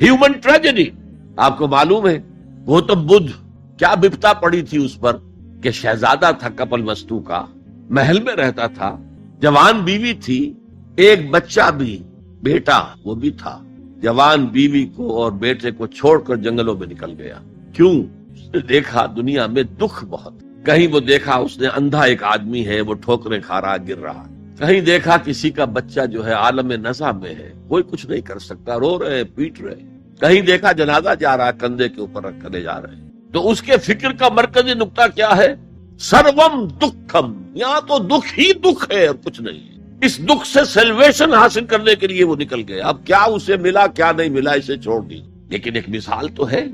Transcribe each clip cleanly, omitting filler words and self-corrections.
Human tragedy. آپ کو معلوم ہے گوتم بدھ کیا بپتا پڑی تھی اس پر کہ شہزادہ تھا کپل وستو کا، محل میں رہتا تھا، جوان بیوی تھی، ایک بچہ بھی، بیٹا وہ بھی تھا. جوان بیوی کو اور بیٹے کو چھوڑ کر جنگلوں میں نکل گیا. کیوں؟ اس نے دیکھا دنیا میں دکھ بہت. کہیں وہ دیکھا اس نے اندھا ایک آدمی ہے وہ ٹھوکریں کھا رہا گر رہا، کہیں دیکھا کسی کا بچہ جو ہے عالم نزع میں ہے، کوئی کچھ نہیں کر سکتا، رو رہے پیٹ رہے، کہیں دیکھا جنازہ جا رہا کندھے کے اوپر رکھ کرے جا رہے. تو اس کے فکر کا مرکزی نقطہ کیا ہے؟ سروم دکھم، یہاں تو دکھ ہی دکھ ہے اور کچھ نہیں ہے. اس دکھ سے سیلویشن حاصل کرنے کے لیے وہ نکل گئے. اب کیا اسے ملا کیا نہیں ملا اسے چھوڑ دی، لیکن ایک مثال تو ہے.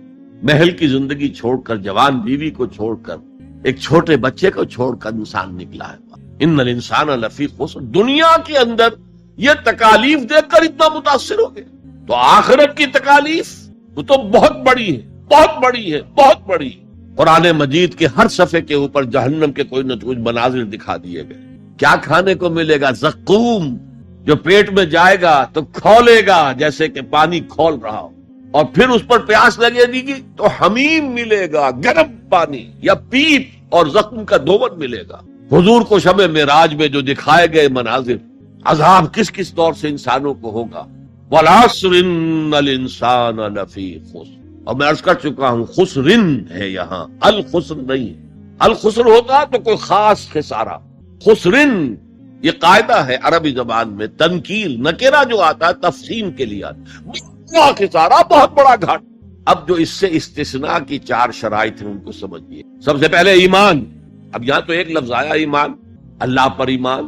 محل کی زندگی چھوڑ کر، جوان بیوی کو چھوڑ کر، ایک چھوٹے بچے کو چھوڑ کر انسان نکلا ہے. ان الانسان لفی خسر. دنیا کے اندر یہ تکالیف دیکھ کر اتنا متاثر ہو گئے، تو آخرت کی تکالیف وہ تو بہت بڑی ہے، بہت بڑی ہے، بہت بڑی. قرآن مجید کے ہر صفحے کے اوپر جہنم کے کوئی نہ کوئی مناظر دکھا دیے گئے. کیا کھانے کو ملے گا؟ زقوم، جو پیٹ میں جائے گا تو کھولے گا جیسے کہ پانی کھول رہا ہو، اور پھر اس پر پیاس لگے گی تو حمیم ملے گا، گرم پانی یا پیپ، اور زخم کا دھون ملے گا. حضور کو شب معراج میں جو دکھائے گئے مناظر، عذاب کس کس دور سے انسانوں کو ہوگا. والعصر ان الانسان لفی خسر. اور میں عرض کر چکا ہوں خسرن ہے یہاں، الخسر نہیں. الخسر ہوتا تو کوئی خاص خسارہ، خسرن یہ قاعدہ ہے عربی زبان میں. تنکیل نکرہ جو آتا ہے تفصیل کے لیے آتا ہے، بہت خسارہ، بہت بڑا گھاٹ. اب جو اس سے استثناء کی 4 شرائط ہیں ان کو سمجھیے. سب سے پہلے ایمان. اب یہاں تو ایک لفظ آیا ایمان، اللہ پر ایمان،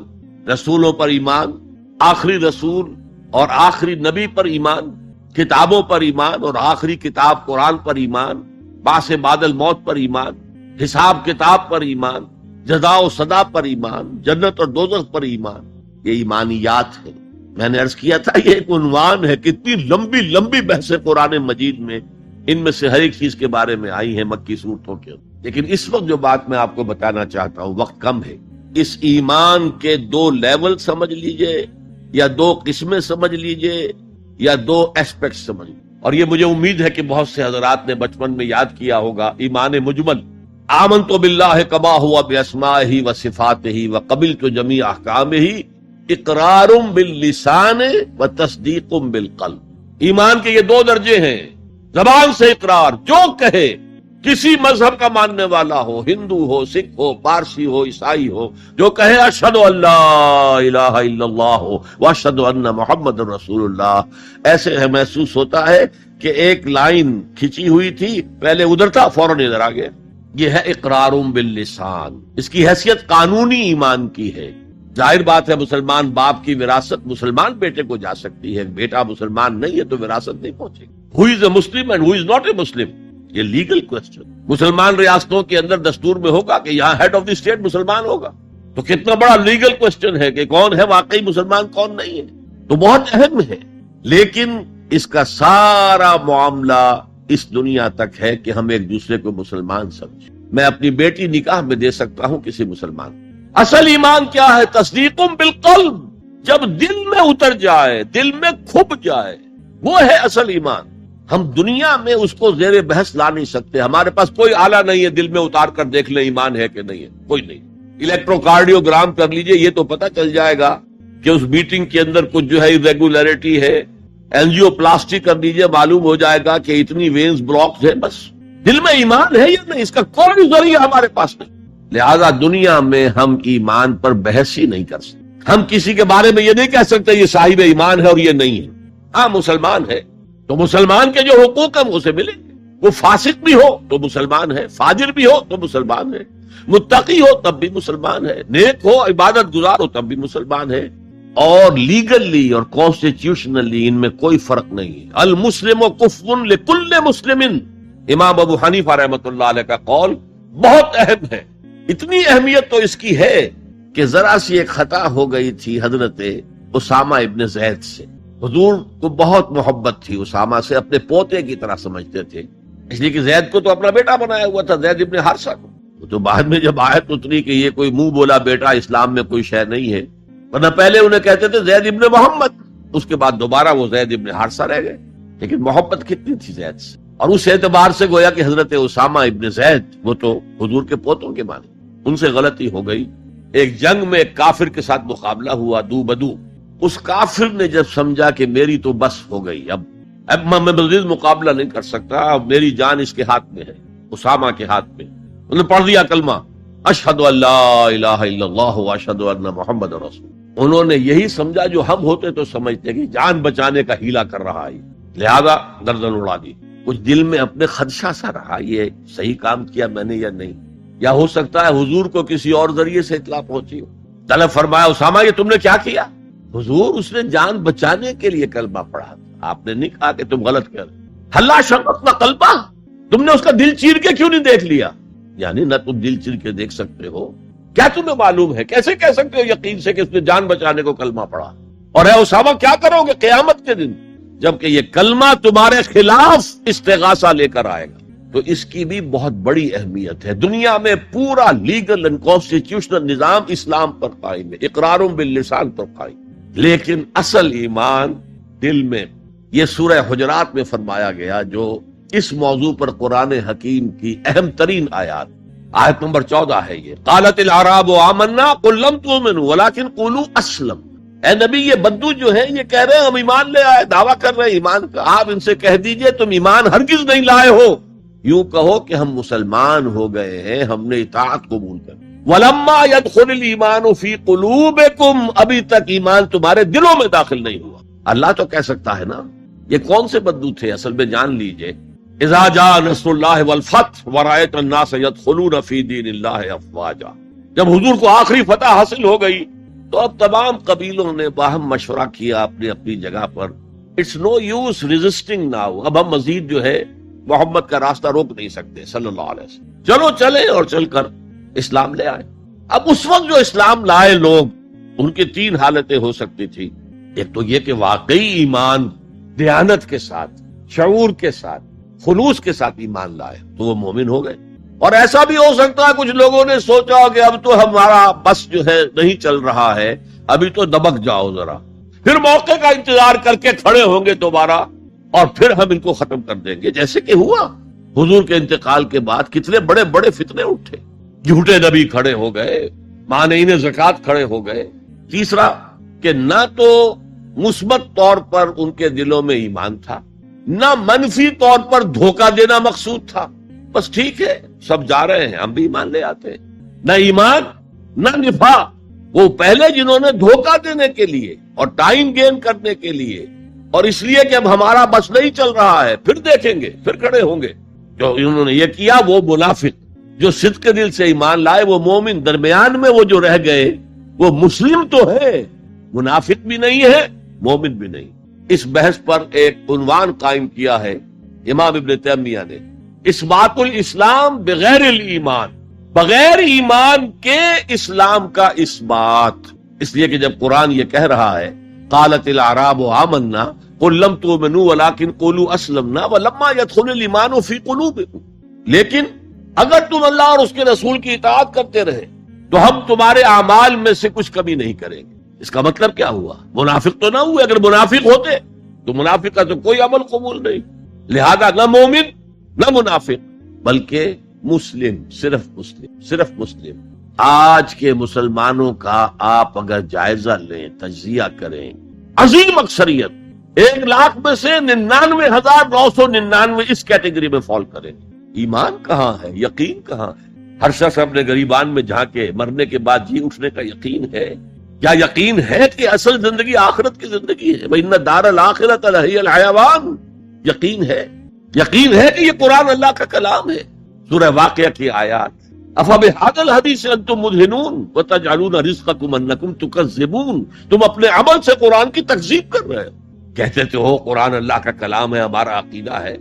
رسولوں پر ایمان، آخری رسول اور آخری نبی پر ایمان، کتابوں پر ایمان اور آخری کتاب قرآن پر ایمان، بعث بعد الموت پر ایمان، حساب کتاب پر ایمان، جزا و سزا پر ایمان، جنت اور دوزخ پر ایمان. یہ ایمانیات ہے. میں نے عرض کیا تھا یہ ایک عنوان ہے. کتنی لمبی لمبی بحثیں قرآن مجید میں ان میں سے ہر ایک چیز کے بارے میں آئی ہیں مکی صورتوں کے. لیکن اس وقت جو بات میں آپ کو بتانا چاہتا ہوں، وقت کم ہے، اس ایمان کے 2 لیول سمجھ لیجئے، یا 2 قسمیں سمجھ لیجئے، یا 2 ایسپیکٹ سمجھ لیجئے. اور یہ مجھے امید ہے کہ بہت سے حضرات نے بچپن میں یاد کیا ہوگا. ایمان مجمل، آمنت باللہ کما ہوا باسمائہ وصفاتہ وقبلت جمیع احکامہ، اقرار باللسان وتصدیق بالقلب. ایمان کے یہ 2 درجے ہیں. زبان سے اقرار، جو کہے، کسی مذہب کا ماننے والا ہو، ہندو ہو، سکھ ہو، پارسی ہو، عیسائی ہو، جو کہے اشہد ان لا الہ الا اللہ واشہد ان محمد رسول اللہ، ایسے ہے محسوس ہوتا ہے کہ ایک لائن کھچی ہوئی تھی، پہلے ادھر تھا فوراً ادھر آ گیا. یہ ہے اقرار باللسان. اس کی حیثیت قانونی ایمان کی ہے. ظاہر بات ہے مسلمان باپ کی وراثت مسلمان بیٹے کو جا سکتی ہے، بیٹا مسلمان نہیں ہے تو وراثت نہیں پہنچے گی. ہو از اے Muslim and who is not a مسلم، یہ لیگل کوسچن. مسلمان ریاستوں کے اندر دستور میں ہوگا کہ یہاں ہیڈ آف دی اسٹیٹ مسلمان ہوگا، تو کتنا بڑا لیگل کوسچن ہے کہ کون ہے واقعی مسلمان کون نہیں ہے. تو بہت اہم ہے. لیکن اس کا سارا معاملہ اس دنیا تک ہے کہ ہم ایک دوسرے کو مسلمان سمجھیں. میں اپنی بیٹی نکاح میں دے سکتا ہوں کسی مسلمان. اصل ایمان کیا ہے؟ تصدیق بالقلب. جب دل میں اتر جائے، دل میں کھپ جائے، وہ ہے اصل ایمان. ہم دنیا میں اس کو زیر بحث لا نہیں سکتے. ہمارے پاس کوئی آلہ نہیں ہے دل میں اتار کر دیکھ لیں ایمان ہے کہ نہیں ہے، کوئی نہیں. الیکٹرو کارڈیوگرام کر لیجئے، یہ تو پتہ چل جائے گا کہ اس میٹنگ کے اندر کچھ جو ہے irregularity ہے. اینجیو پلاسٹی کر لیجئے، معلوم ہو جائے گا کہ اتنی وینز بلاکس ہے. بس دل میں ایمان ہے یا نہیں، اس کا کوئی ذریعہ ہمارے پاس نہیں. لہذا دنیا میں ہم ایمان پر بحث ہی نہیں کر سکتے. ہم کسی کے بارے میں یہ نہیں کہہ سکتے یہ صاحب ایمان ہے اور یہ نہیں ہے. ہاں مسلمان ہے تو مسلمان کے جو حقوق ہیں وہ اسے ملیں گے. وہ فاسق بھی ہو تو مسلمان ہے، فاجر بھی ہو تو مسلمان ہے، متقی ہو تب بھی مسلمان ہے، نیک ہو، عبادت گزار ہو تب بھی مسلمان ہے. اور لیگلی اور کانسٹیٹیوشنلی ان میں کوئی فرق نہیں ہے. المسلم کفر لکل مسلم. امام ابو حنیفہ رحمۃ اللہ علیہ کا قول بہت اہم ہے. اتنی اہمیت تو اس کی ہے کہ ذرا سی ایک خطا ہو گئی تھی حضرت اسامہ ابن زید سے. حضور کو بہت محبت تھی اسامہ سے، اپنے پوتے کی طرح سمجھتے تھے، اس لیے کہ زید کو تو اپنا بیٹا بنایا ہوا تھا، زید ابن حارثہ کو. تو بعد میں جب آیت اتری کہ یہ کوئی منہ بولا بیٹا اسلام میں کوئی شے نہیں ہے، ورنہ پہلے انہیں کہتے تھے زید ابن محمد، اس کے بعد دوبارہ وہ زید ابن حارثہ رہ گئے. لیکن محبت کتنی تھی زید سے، اور اس اعتبار سے گویا کہ حضرت اسامہ ابن زید وہ تو حضور کے پوتوں کے مانے، ان سے غلطی ہو گئی۔ ایک جنگ میں ایک کافر کے ساتھ مقابلہ ہوا دو بدو، اس کافر نے جب سمجھا کہ میری تو بس ہو گئی، اب میں مزید مقابلہ نہیں کر سکتا، اب میری جان اس کے ہاتھ میں ہے، اسامہ کے ہاتھ میں، انہوں نے پڑھ دیا کلمہ اشہد ان لا الہ الا اللہ واشہد ان محمد رسول۔ انہوں نے یہی سمجھا جو ہم ہوتے تو سمجھتے کہ جان بچانے کا ہیلا کر رہا ہے، لہذا گردن اڑا دی۔ کچھ دل میں اپنے خدشہ سا رہا، یہ صحیح کام کیا میں نے یا نہیں، یا ہو سکتا ہے حضور کو کسی اور ذریعے سے اطلاع پہنچی ہو۔ طلب فرمایا اسامہ یہ تم نے کیا کیا؟ حضور اس نے جان بچانے کے لیے کلمہ پڑھا تھا، آپ نے نہیں کہا کہ تم غلط کر رہے۔ اللہ شققنا قلبہ، تم نے اس کا دل چیر کے کیوں نہیں دیکھ لیا؟ یعنی نہ تم دل چیر کے دیکھ سکتے ہو، کیا تمہیں معلوم ہے؟ کیسے کہہ سکتے ہو یقین سے کہ اس نے جان بچانے کو کلمہ پڑھا؟ اور اے اسامہ کیا کرو گے قیامت کے دن جبکہ یہ کلمہ تمہارے خلاف استغاثہ لے کر آئے گا؟ تو اس کی بھی بہت بڑی اہمیت ہے۔ دنیا میں پورا لیگل اینڈ کانسٹیٹیوشنل نظام اسلام پر قائم ہے، اقرار باللسان پر قائم، لیکن اصل ایمان دل میں۔ یہ سورہ حجرات میں فرمایا گیا جو اس موضوع پر قرآن حکیم کی اہم ترین آیت نمبر 14 ہے یہ، قالت الاعراب آمنا قل لم تؤمنوا ولکن قولوا اسلم۔ اے نبی یہ بدو جو ہے یہ کہہ رہے ہیں ہم ایمان لے آئے، دعویٰ کر رہے ہیں ایمان کا، آپ ان سے کہہ دیجئے تم ایمان ہرگز نہیں لائے ہو، یوں کہو کہ ہم مسلمان ہو گئے ہیں، ہم نے اطاعت قبول کر۔ وَلَمَّا يَدْخُلِ الْإِيمَانُ فِي قُلُوبِكُمْ، ابھی تک ایمان تمہارے دلوں میں داخل نہیں ہوا۔ اللہ تو کہہ سکتا ہے نا۔ یہ کون سے بدو تھے؟ اصل میں جان لیجئے، اِذَا جَاءَ نَصْرُ اللَّهِ وَالْفَتْحُ وَرَأَيْتَ النَّاسَ يَدْخُلُونَ فِي دِينِ اللَّهِ أَفْوَاجًا، جب حضور کو آخری فتح حاصل ہو گئی تو اب تمام قبیلوں نے باہم مشورہ کیا اپنی اپنی جگہ پر، it's no use resisting now, اب ہم مزید جو ہے محمد کا راستہ روک نہیں سکتے صلی اللہ علیہ وسلم، چلو چلے، اور چل کر اسلام لے آئے۔ اب اس وقت جو اسلام لائے لوگ، ان کی تین حالتیں ہو سکتی تھی۔ ایک تو یہ کہ واقعی ایمان دیانت کے ساتھ، شعور کے ساتھ، خلوص کے ساتھ ایمان لائے تو وہ مومن ہو گئے، اور ایسا بھی ہو سکتا ہے کچھ لوگوں نے سوچا کہ اب تو ہمارا بس جو ہے نہیں چل رہا ہے، ابھی تو دبک جاؤ ذرا، پھر موقع کا انتظار کر کے کھڑے ہوں گے دوبارہ اور پھر ہم ان کو ختم کر دیں گے، جیسے کہ ہوا حضور کے انتقال کے بعد کتنے بڑے بڑے فتنے اٹھے، جھوٹے نبی کھڑے ہو گئے، مانعین زکوٰۃ کھڑے ہو گئے۔ تیسرا کہ نہ تو مثبت طور پر ان کے دلوں میں ایمان تھا، نہ منفی طور پر دھوکہ دینا مقصود تھا، بس ٹھیک ہے سب جا رہے ہیں ہم بھی ایمان لے آتے ہیں، نہ ایمان نہ نفاق۔ وہ پہلے جنہوں نے دھوکہ دینے کے لیے اور ٹائم گین کرنے کے لیے اور اس لیے کہ اب ہمارا بس نہیں چل رہا ہے، پھر دیکھیں گے، پھر کھڑے ہوں گے، جو انہوں نے یہ کیا وہ منافق، جو صدق کے دل سے ایمان لائے وہ مومن، درمیان میں وہ جو رہ گئے وہ مسلم تو ہے، منافق بھی نہیں ہے، مومن بھی نہیں۔ اس بحث پر ایک عنوان قائم کیا ہے امام ابن تیمیہ نے، اثبات الاسلام بغیر الایمان، بغیر ایمان کے اسلام کا اثبات۔ اس لیے کہ جب قرآن یہ کہہ رہا ہے قالت الاعراب آمنا قل لم تؤمنوا ولکن قولوا اسلمنا ولما يدخل الايمان في قلوبكم، لیکن اگر تم اللہ اور اس کے رسول کی اطاعت کرتے رہے تو ہم تمہارے اعمال میں سے کچھ کمی نہیں کریں گے۔ اس کا مطلب کیا ہوا؟ منافق تو نہ ہوئے، اگر منافق ہوتے تو منافق کا تو کوئی عمل قبول نہیں، لہذا نہ مومن نہ منافق بلکہ مسلم، صرف مسلم، صرف مسلم۔ آج کے مسلمانوں کا آپ اگر جائزہ لیں، تجزیہ کریں، عظیم اکثریت 1,00,000 میں سے 99,999 اس کیٹیگری میں فال کریں۔ ایمان کہاں ہے؟ یقین کہاں ہے؟ ہر شخص اپنے گریبان میں جھانکے، مرنے کے بعد جی اٹھنے کا یقین ہے؟ کیا یقین ہے کہ اصل زندگی آخرت کی زندگی ہے؟ وَإِنَّ الدَّارَ الْآخِرَةَ لَهِيَ الْحَيَوَانُ، یقین ہے؟ یقین ہے کہ یہ قرآن اللہ کا کلام ہے؟ سورہ واقعہ کی آیات، أَفَبِهَذَا الْحَدِيثِ أَنْتُمْ مُدْهِنُونَ وَتَجْعَلُونَ رِزْقَكُمْ أَنَّكُمْ تُكَذِّبُونَ، تم اپنے عمل سے قرآن کی تکذیب کر رہے ہو، کہتے تو ہو قرآن اللہ کا کلام ہے، ہمارا عقیدہ ہے،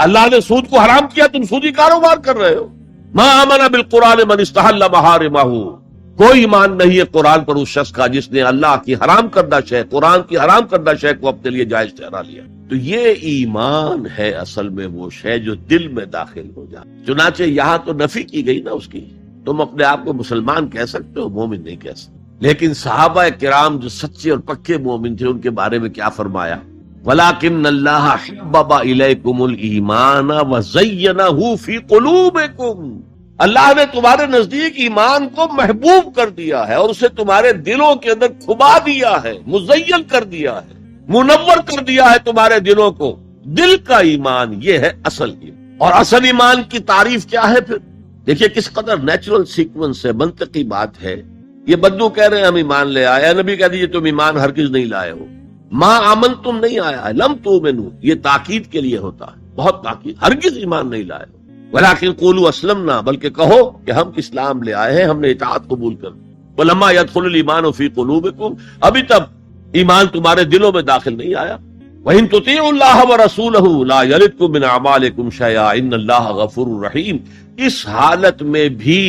اللہ نے سود کو حرام کیا، تم سودی کاروبار کر رہے ہو۔ مَا آمَنَ بِالْقُرْآنِ مَنِ اسْتَحَلَّ مَحَارِمَهُ، کوئی ایمان نہیں ہے قرآن پر اس شخص کا جس نے اللہ کی حرام کردہ شے، قرآن کی حرام کردہ شے کو اپنے لیے جائز ٹھہرا لیا۔ تو یہ ایمان ہے اصل میں وہ شے جو دل میں داخل ہو جائے۔ چنانچہ یہاں تو نفی کی گئی نا اس کی، تم اپنے آپ کو مسلمان کہہ سکتے ہو، مومن نہیں کہہ سکتے۔ لیکن صحابہ کرام جو سچے اور پکے مومن تھے ان کے بارے میں کیا فرمایا؟ وَلَٰكِنَّ اللَّهَ حَبَّبَ إِلَيْكُمُ الْإِيمَانَ وَزَيَّنَهُ فِي قُلُوبِكُمْ، اللہ نے تمہارے نزدیک ایمان کو محبوب کر دیا ہے اور اسے تمہارے دلوں کے اندر کھبا دیا ہے، مزین کر دیا ہے، منور کر دیا ہے تمہارے دلوں کو۔ دل کا ایمان یہ ہے اصل ایمان۔ اور اصل ایمان کی تعریف کیا ہے پھر؟ دیکھیے کس قدر نیچرل سیکوینس ہے، منطقی بات ہے۔ یہ بدو کہہ رہے ہیں ہم ایمان لے آئے، نبی کہہ دیجئے تم ایمان ہرگز نہیں لائے ہو، ما آمن تم نہیں آیا ہے، لم تؤمنوا، یہ تاکید کے لیے ہوتا ہے، بہت تاکید، ہرگز ایمان نہیں لائے ہو۔ ولیکن قولوا اسلمنا، بلکہ کہو کہ ہم اسلام لے آئے ہیں، ہم نے اطاعت قبول کر لی۔ ولما يدخل الایمان فی قلوبکم، ابھی تب ایمان تمہارے دلوں میں داخل نہیں آیا۔ وَإِن تُطِيعُوا اللَّهَ وَرَسُولَهُ لَا يَلِدْكُم مِّنْ أَعْمَالِكُمْ شَيْئًا إِنَّ اللَّهَ غَفُورٌ رَّحِيمٌ، اس حالت میں بھی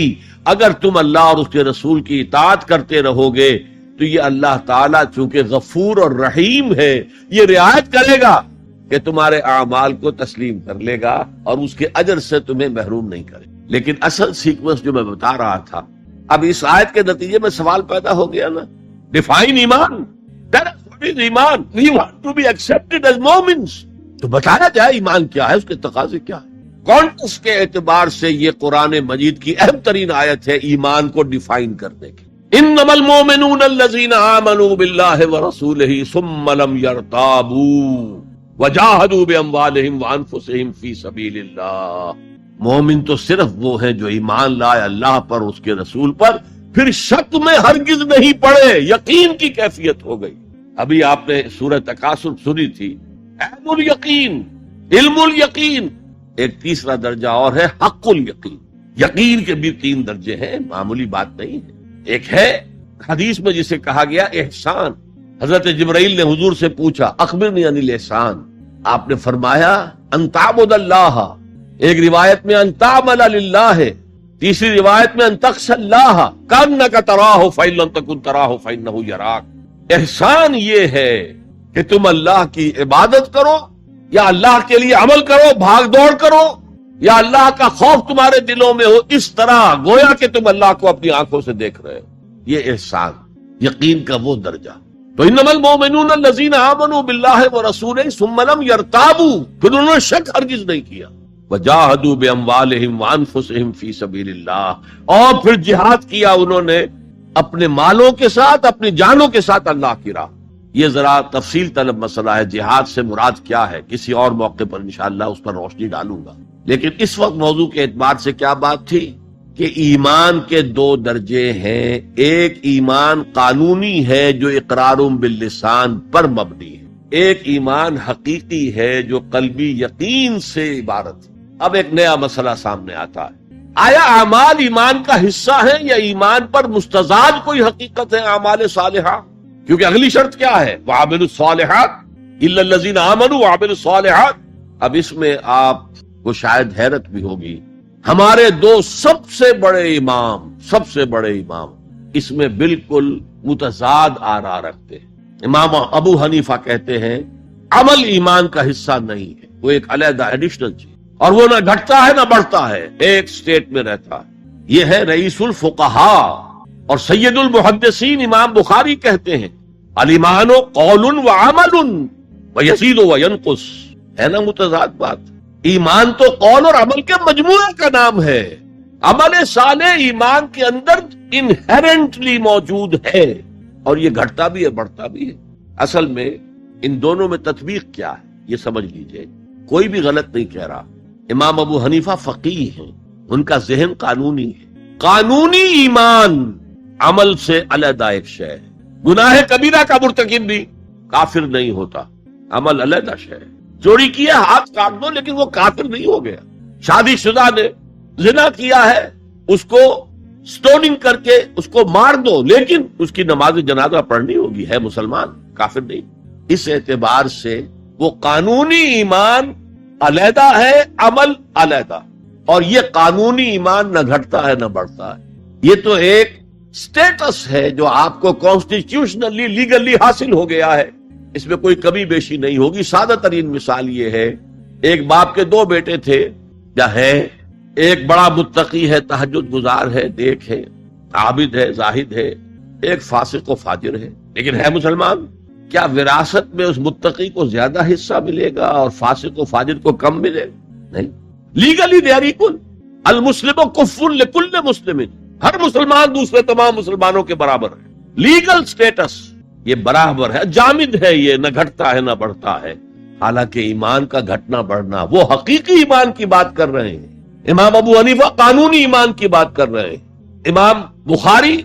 اگر تم اللہ اور اس کے رسول کی اطاعت کرتے رہو گے تو یہ اللہ تعالیٰ چونکہ غفور اور رحیم ہے، یہ رعایت کرے گا کہ تمہارے اعمال کو تسلیم کر لے گا اور اس کے اجر سے تمہیں محروم نہیں کرے۔ لیکن اصل سیکوینس جو میں بتا رہا تھا، اب اس آیت کے نتیجے میں سوال پیدا ہو گیا نا، ڈیفائن ایمان، ایمان we want to be accepted as مومنز، تو بتایا جائے ایمان کیا ہے، اس کے تقاضے کیا ہے۔ کانٹیکسٹ کے اعتبار سے یہ قرآن مجید کی اہم ترین آیت ہے ایمان کو ڈیفائن کرنے کی۔ انما المؤمنون الذين آمنوا بالله ورسوله ثم لم يرتابوا وجاهدوا باموالهم وانفسهم في سبيل الله، مومن تو صرف وہ ہیں جو ایمان لائے اللہ پر، اس کے رسول پر، پھر شک میں ہرگز نہیں پڑے، یقین کی کیفیت ہو گئی۔ ابھی آپ نے سورہ تکاثر سنی تھی، علم الیقین، علم الیقین، ایک تیسرا درجہ اور ہے حق الیقین۔ یقین کے بھی 3 درجے ہیں، معمولی بات نہیں ہے۔ ایک ہے حدیث میں جسے کہا گیا احسان، حضرت جبرائیل نے حضور سے پوچھا اخبرنی عن الاحسان، آپ نے فرمایا ان تعبد اللہ، ایک روایت میں ان تعمل للہ ہے، تیسری روایت میں ان تخشى اللہ کأنک تراہ فإن لم تکن تراہ فإنہ یراک۔ احسان یہ ہے کہ تم اللہ کی عبادت کرو یا اللہ کے لیے عمل کرو، بھاگ دوڑ کرو، یا اللہ کا خوف تمہارے دلوں میں ہو، اس طرح گویا کہ تم اللہ کو اپنی آنکھوں سے دیکھ رہے ہو۔ یہ احسان، یقین کا وہ درجہ۔ تو انما المؤمنون الذین آمنوا باللہ ورسولہ ثم لم یرتابوا، پھر انہوں نے شک ہرگز نہیں کیا، وجاہدوا باموالہم وانفسہم فی سبیل اللہ، اور پھر جہاد کیا انہوں نے اپنے مالوں کے ساتھ، اپنی جانوں کے ساتھ اللہ کی راہ۔ یہ ذرا تفصیل طلب مسئلہ ہے، جہاد سے مراد کیا ہے، کسی اور موقع پر انشاءاللہ اس پر روشنی ڈالوں گا۔ لیکن اس وقت موضوع کے اعتبار سے کیا بات تھی کہ ایمان کے 2 درجے ہیں، ایک ایمان قانونی ہے جو اقرار باللسان پر مبنی ہے، ایک ایمان حقیقی ہے جو قلبی یقین سے عبارت ہے۔ اب ایک نیا مسئلہ سامنے آتا ہے، آیا اعمال ایمان کا حصہ ہیں یا ایمان پر مستزاد کوئی حقیقت ہے اعمال صالحہ؟ کیونکہ اگلی شرط کیا ہے، وَعَمِلُوا الصَّالِحَاتِ إِلَّا الَّذِينَ آمَنُوا وَعَمِلُوا الصَّالِحَاتِ۔ اب اس میں آپ کو شاید حیرت بھی ہوگی، ہمارے 2 سب سے بڑے امام اس میں بالکل متضاد آراء رکھتے ہیں۔ امام ابو حنیفہ کہتے ہیں عمل ایمان کا حصہ نہیں ہے، وہ ایک علیحدہ ایڈیشنل چیز، اور وہ نہ گھٹتا ہے نہ بڑھتا ہے، ایک سٹیٹ میں رہتا ہے۔ یہ ہے رئیس الفقہاء اور سید المحدثین امام بخاری کہتے ہیں الایمان قول وعمل ویزید وینقص، ہے نا متضاد بات۔ ایمان تو قول اور عمل کے مجموعے کا نام ہے، عمل صالح ایمان کے اندر انہیرنٹلی موجود ہے، اور یہ گھٹتا بھی ہے بڑھتا بھی ہے۔ اصل میں ان دونوں میں تطبیق کیا ہے یہ سمجھ لیجئے، کوئی بھی غلط نہیں کہہ رہا۔ امام ابو حنیفہ فقیہ ہیں، ان کا ذہن قانونی ہے، قانونی ایمان عمل سے علیحدہ ایک شے ہے۔ گناہ کبیرہ کا مرتکب بھی کافر نہیں ہوتا، عمل علیحدہ شے ہے۔ چوری کیا ہاتھ کاٹ دو لیکن وہ کافر نہیں ہو گیا۔ شادی شدہ نے زنا کیا ہے، اس کو سٹوننگ کر کے اس کو مار دو، لیکن اس کی نماز جنازہ پڑھنی ہوگی، ہے مسلمان، کافر نہیں۔ اس اعتبار سے وہ قانونی ایمان علیحدہ ہے، عمل علیحدہ، اور یہ قانونی ایمان نہ گھٹتا ہے نہ بڑھتا ہے۔ یہ تو ایک سٹیٹس ہے جو آپ کو کانسٹیٹیوشنلی لیگلی حاصل ہو گیا ہے، اس میں کوئی کمی بیشی نہیں ہوگی۔ سادہ ترین مثال یہ ہے، ایک باپ کے 2 بیٹے تھے یا ہے، ایک بڑا متقی ہے، تہجد گزار ہے، نیک ہے، عابد ہے، زاہد ہے، ایک فاسق و فاجر ہے، لیکن ہے مسلمان۔ کیا وراثت میں اس متقی کو زیادہ حصہ ملے گا اور فاسق و فاجر کو کم ملے گا؟ نہیں. Legally they are equal. المسلم کفر لکل مسلم، ہر مسلمان دوسرے تمام مسلمانوں کے برابر ہے. لیگل سٹیٹس یہ برابر ہے، جامد ہے، یہ نہ گھٹتا ہے نہ بڑھتا ہے. حالانکہ ایمان کا گھٹنا بڑھنا، وہ حقیقی ایمان کی بات کر رہے ہیں. امام ابو حنیفہ قانونی ایمان کی بات کر رہے ہیں، امام بخاری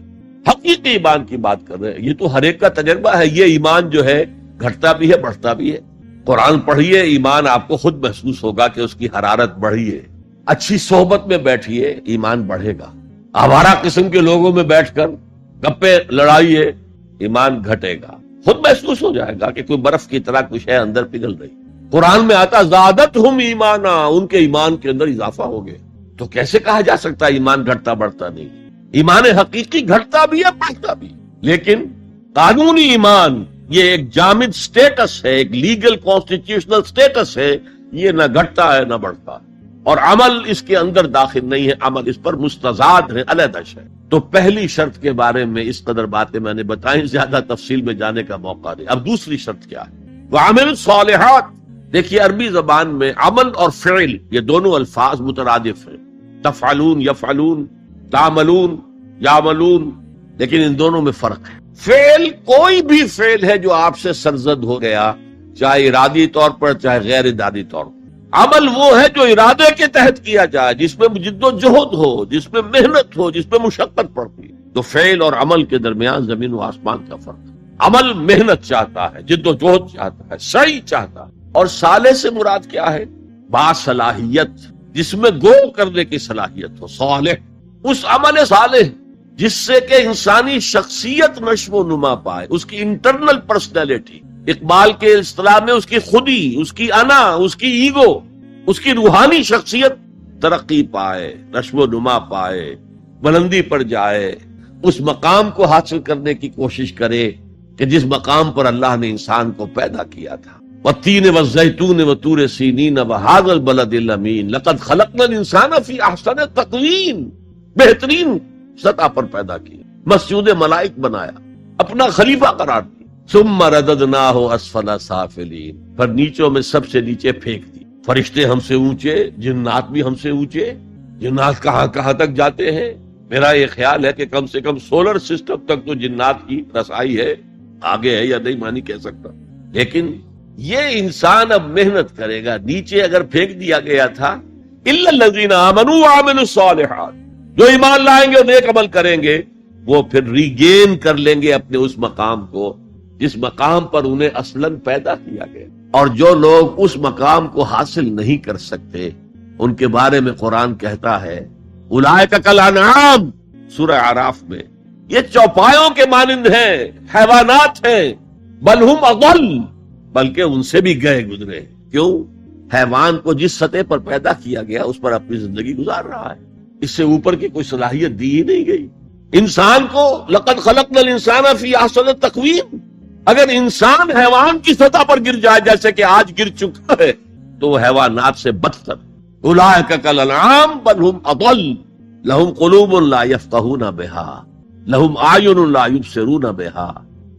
حقیقی ایمان کی بات کر رہے ہیں. یہ تو ہر ایک کا تجربہ ہے. یہ ایمان جو ہے گھٹتا بھی ہے بڑھتا بھی ہے. قرآن پڑھیے، ایمان آپ کو خود محسوس ہوگا کہ اس کی حرارت بڑھی ہے. اچھی صحبت میں بیٹھیے، ایمان بڑھے گا. آوارہ قسم کے لوگوں میں بیٹھ کر گپے لڑائیے، ایمان گھٹے گا. خود محسوس ہو جائے گا کہ کوئی برف کی طرح کچھ ہے اندر پگھل رہی. قرآن میں آتا زادتہم ایمانا، ان کے ایمان کے اندر اضافہ ہو گئے. تو کیسے کہا جا سکتا ہے ایمان گھٹتا بڑھتا نہیں؟ ایمان حقیقی گھٹتا بھی ہے بڑھتا بھی، لیکن قانونی ایمان یہ ایک جامد سٹیٹس ہے، ایک لیگل کانسٹیٹیوشنل سٹیٹس ہے. یہ نہ گھٹتا ہے نہ بڑھتا ہے. اور عمل اس کے اندر داخل نہیں ہے، عمل اس پر مستضاد ہے، علیحدہ ہے. تو پہلی شرط کے بارے میں اس قدر باتیں میں نے بتائیں، زیادہ تفصیل میں جانے کا موقع نہیں. اب دوسری شرط کیا ہے؟ وَعَمِلُ الصَّالِحَاتِ. دیکھیے عربی زبان میں عمل اور فعل یہ دونوں الفاظ مترادف ہیں. تفعلون، یفعلون، تعملون، یعملون، لیکن ان دونوں میں فرق ہے. فعل کوئی بھی فعل ہے جو آپ سے سرزد ہو گیا، چاہے ارادی طور پر چاہے غیر ارادی طور پر. عمل وہ ہے جو ارادے کے تحت کیا جائے، جس میں جد و جہد ہو، جس میں محنت ہو، جس میں مشقت پڑتی ہے. تو فعل اور عمل کے درمیان زمین و آسمان کا فرق ہے. عمل محنت چاہتا ہے، جد و جہد چاہتا ہے، سعی چاہتا ہے. اور صالح سے مراد کیا ہے؟ باصلاحیت، جس میں گو کرنے کی صلاحیت ہو. صالح اس عمل صالح جس سے کہ انسانی شخصیت نشو و نما پائے، اس کی انٹرنل پرسنالٹی. اقبال کے اصطلاح میں اس کی خودی، اس کی انا، اس کی ایگو، اس کی روحانی شخصیت ترقی پائے، نشو و نما پائے، بلندی پر جائے، اس مقام کو حاصل کرنے کی کوشش کرے کہ جس مقام پر اللہ نے انسان کو پیدا کیا تھا. والتین والزیتون وطور سینین وہذا البلد الامین لقد خلقنا الانسان فی احسن تقویم. بہترین سطح پر پیدا کیا، مسجود ملائک بنایا، اپنا خلیفہ قرار دیا. ثم رددناہ اسفل سافلین، پھر نیچوں میں سب سے نیچے پھینک دی. فرشتے ہم سے اونچے، جنات بھی ہم سے اونچے. جنات کہاں کہاں تک جاتے ہیں؟ میرا یہ خیال ہے کہ کم سے کم سولر سسٹم تک تو جنات کی رسائی ہے. آگے ہے یا نہیں مانی کہہ سکتا. لیکن یہ انسان اب محنت کرے گا. نیچے اگر پھینک دیا گیا تھا الا الذین آمنوا وعملوا الصالحات، جو ایمان لائیں گے اور نیک عمل کریں گے، وہ پھر ریگین کر لیں گے اپنے اس مقام کو جس مقام پر انہیں اصلاً پیدا کیا گیا. اور جو لوگ اس مقام کو حاصل نہیں کر سکتے، ان کے بارے میں قرآن کہتا ہے اولئک کالانعام، سورہ اعراف میں، یہ چوپایوں کے مانند ہیں، حیوانات ہیں. بل ہم اضل، بلکہ ان سے بھی گئے گزرے. کیوں؟ حیوان کو جس سطح پر پیدا کیا گیا اس پر اپنی زندگی گزار رہا ہے، اس سے اوپر کی کوئی صلاحیت دی ہی نہیں گئی. انسان کو لقد خلقنا الانسان فی احسن تقویم، اگر انسان حیوان کی سطح پر گر جائے جیسے کہ آج گر چکا ہے تو وہ حیوانات سے بدتر. اولئک کالانعام بل ہم اضل لہم قلوب لا یفقہون بہا لہم اعین لا یبصرون بہا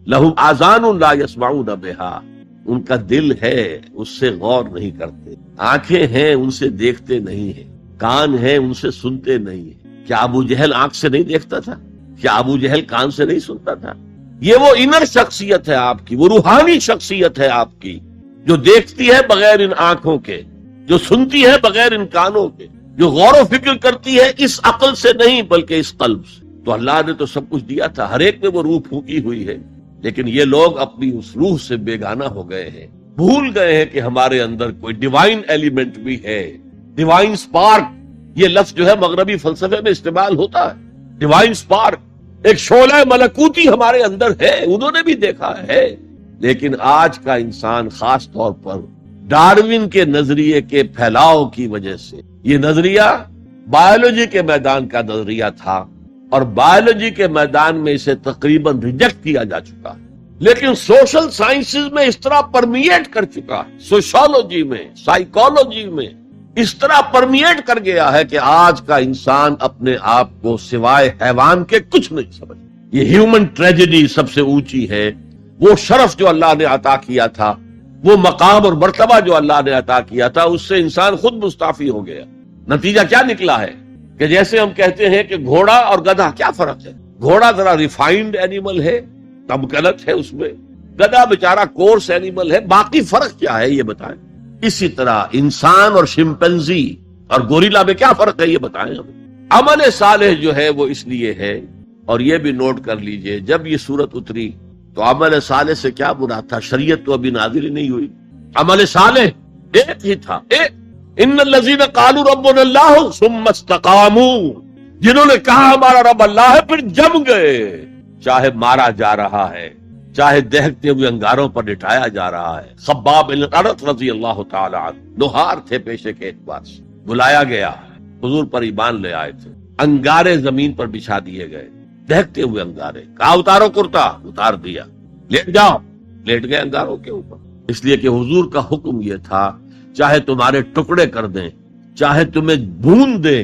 لہم آذان لا یسمعون بہا. ان کا دل ہے، اس سے غور نہیں کرتے. آنکھیں ہیں، ان سے دیکھتے نہیں ہیں. کان ہیں، ان سے سنتے نہیں ہیں. کیا ابو جہل آنکھ سے نہیں دیکھتا تھا؟ کیا ابو جہل کان سے نہیں سنتا تھا؟ یہ وہ انر شخصیت ہے آپ کی، وہ روحانی شخصیت ہے آپ کی، جو دیکھتی ہے بغیر ان آنکھوں کے، جو سنتی ہے بغیر ان کانوں کے، جو غور و فکر کرتی ہے اس عقل سے نہیں بلکہ اس قلب سے. تو اللہ نے تو سب کچھ دیا تھا، ہر ایک میں وہ روح پھونکی ہوئی ہے. لیکن یہ لوگ اپنی اس روح سے بیگانہ ہو گئے ہیں، بھول گئے ہیں کہ ہمارے اندر کوئی ڈیوائن ایلیمنٹ بھی ہے. ڈیوائن سپارک، یہ لفظ جو ہے مغربی فلسفے میں استعمال ہوتا ہے. ڈیوائن سپارک، ایک شعلہ ملکوتی ہمارے اندر ہے، انہوں نے بھی دیکھا ہے. لیکن آج کا انسان خاص طور پر ڈارون کے نظریے کے پھیلاؤ کی وجہ سے، یہ نظریہ بایولوجی کے میدان کا نظریہ تھا اور بایولوجی کے میدان میں اسے تقریباً ریجیکٹ کیا جا چکا ہے، لیکن سوشل سائنسز میں اس طرح پرمیٹ کر چکا ہے، سوشالوجی میں، سائیکالوجی میں اس طرح پرمیٹ کر گیا ہے کہ آج کا انسان اپنے آپ کو سوائے حیوان کے کچھ نہیں سمجھتا. یہ ہیومن ٹریجڈی سب سے اونچی ہے، وہ شرف جو اللہ نے عطا کیا تھا، وہ مقام اور مرتبہ جو اللہ نے عطا کیا تھا، اس سے انسان خود مستعفی ہو گیا۔ نتیجہ کیا نکلا ہے کہ جیسے ہم کہتے ہیں کہ گھوڑا اور گدھا، کیا فرق ہے؟ گھوڑا ذرا ریفائنڈ اینیمل ہے، تمکنت ہے اس میں، گدھا بیچارہ کورس اینیمل ہے، باقی فرق کیا ہے یہ بتائیں۔ اسی طرح انسان اور شمپینزی اور گوریلا میں کیا فرق ہے یہ بتائیں ہمیں۔ عمل صالح جو ہے وہ اس لیے ہے، اور یہ بھی نوٹ کر لیجئے، جب یہ سورت اتری تو عمل صالح سے کیا مراد تھا؟ شریعت تو ابھی نازل ہی نہیں ہوئی، عمل صالح ایک ہی تھا، ان الذین قالوا ربنا اللہ ثم استقاموا، جنہوں نے کہا ہمارا رب اللہ ہے پھر جم گئے، چاہے مارا جا رہا ہے، چاہے دہکتے ہوئے انگاروں پر لٹایا جا رہا ہے۔ خباب بن الارت رضی اللہ تعالی عنہ لوہار تھے پیشے کے اعتبار سے، بلایا گیا، حضور پر ایمان لے آئے تھے، انگارے زمین پر بچھا دیے گئے، دہکتے ہوئے انگارے، کہا اتارو کرتا، اتار دیا، لیٹ جاؤ، لیٹ گئے انگاروں کے اوپر، اس لیے کہ حضور کا حکم یہ تھا چاہے تمہارے ٹکڑے کر دیں، چاہے تمہیں بھون دیں،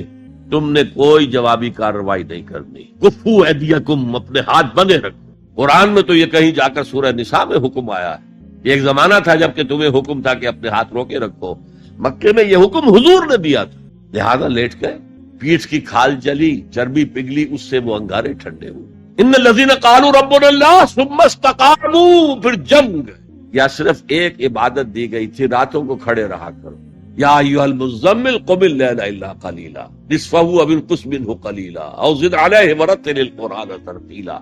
تم نے کوئی جوابی کارروائی نہیں کرنی۔ کفو ایدیکم، اپنے ہاتھ بندے رکھو۔ قرآن میں تو یہ کہیں جا کر سورہ نساء میں حکم آیا ہے، یہ ایک زمانہ تھا جب کہ تمہیں حکم تھا کہ اپنے ہاتھ روکے رکھو، مکے میں یہ حکم حضور نے دیا تھا، لہذا لیٹ گئے، پیٹھ کی کھال جلی، چربی پگھلی، اس سے وہ انگارے ٹھنڈے ہوئے۔ ان الذین قالوا ربنا اللہ ثم استقاموا، پھر جم گئے۔ یا صرف ایک عبادت دی گئی تھی، راتوں کو کھڑے رہا کرو، یا ایھا المزمل قم اللیل الا قلیلا نصفہ او انقص منہ قلیلا او زد علیہ ورتل القرآن ترتیلا۔